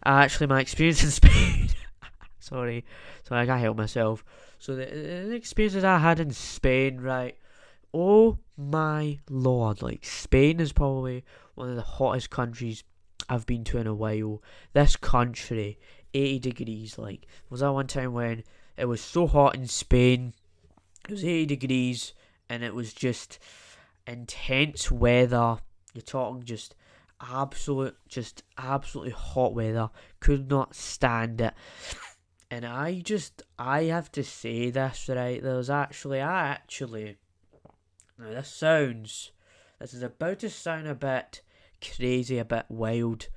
actually my experience in Spain. Sorry, I can't help myself. So the experiences I had in Spain, right? Oh my lord! Like Spain is probably one of the hottest countries I've been to in a while. This country, 80 degrees. Like was that one time when it was so hot in Spain? It was 80 degrees, and it was just intense weather. You're talking just absolutely hot weather. Could not stand it. And I have to say this, right? Now this is about to sound a bit crazy, a bit wild.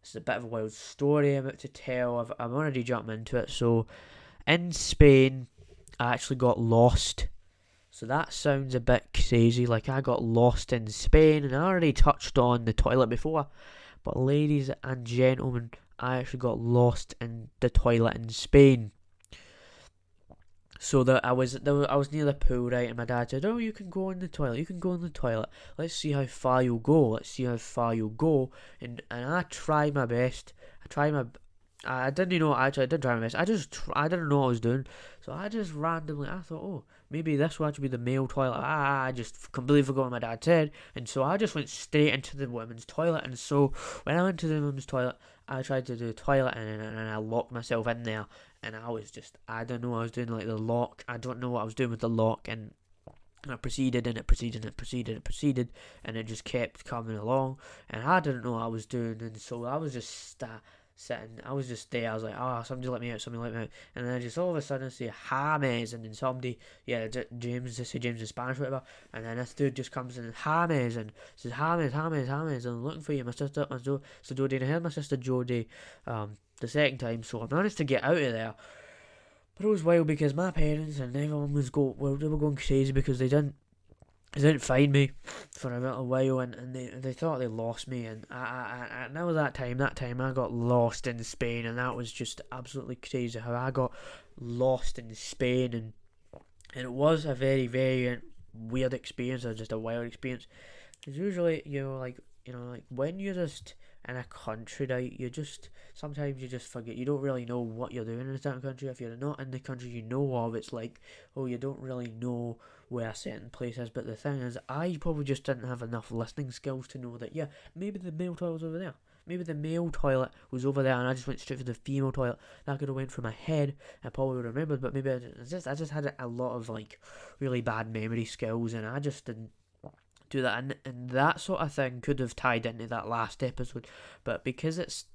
This is a bit of a wild story I'm about to tell. I'm already jumping into it. So, in Spain, I actually got lost. So that sounds a bit crazy, like I got lost in Spain, and I already touched on the toilet before. But ladies and gentlemen, I actually got lost in the toilet in Spain. So that I was near the pool, right, and my dad said, "Oh, you can go in the toilet. You can go in the toilet. Let's see how far you'll go. Let's see how far you'll go." And I tried my best. I didn't, actually, I did try my best. I didn't know what I was doing. So I just randomly, I thought, oh, maybe this will actually be the male toilet. I just completely forgot what my dad said. And so I just went straight into the women's toilet. And so when I went to the women's toilet, I tried to do the toilet and I locked myself in there. And I don't know what I was doing, like the lock. I don't know what I was doing with the lock. And I proceeded and it proceeded and it proceeded and it proceeded. And it just kept coming along. And I didn't know what I was doing. And so I was just sitting. I was just there. I was like, oh, somebody let me out, somebody let me out. And then I just all of a sudden say James, and then somebody, James, they say James in Spanish, whatever. And then this dude just comes in, James, and says James, and I'm looking for you, my sister, Jodie. And I heard my sister Jodie, the second time, so I managed to get out of there. But it was wild because my parents and everyone they were going crazy because they didn't find me for a little while, and they thought they lost me, and I now that time I got lost in Spain, and that was just absolutely crazy how I got lost in Spain, and it was a very, very weird experience, or just a wild experience. Because usually, like when you're just in a country, right, sometimes you just forget. You don't really know what you're doing in a certain country. If you're not in the country you know of, it's like, oh, you don't really know where a certain place is. But the thing is, I probably just didn't have enough listening skills to know that, yeah, maybe the male toilet was over there. Maybe the male toilet was over there, and I just went straight for the female toilet. That could have went through my head. I probably would have remembered, but maybe I just had a lot of like really bad memory skills, and I just didn't do that. And that sort of thing could have tied into that last episode, but because it's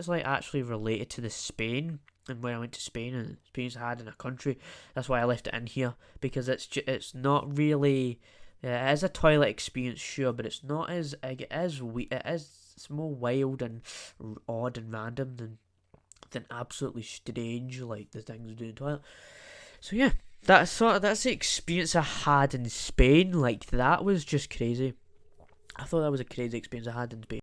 like actually related to the Spain and when I went to Spain and experience I had in a country, that's why I left it in here, because it's not really, yeah, it is a toilet experience, sure, but it's not as it's more wild and odd and random than absolutely strange like the things we do in the toilet. So yeah, that's the experience I had in Spain. Like that was just crazy. I thought that was a crazy experience I had in Spain.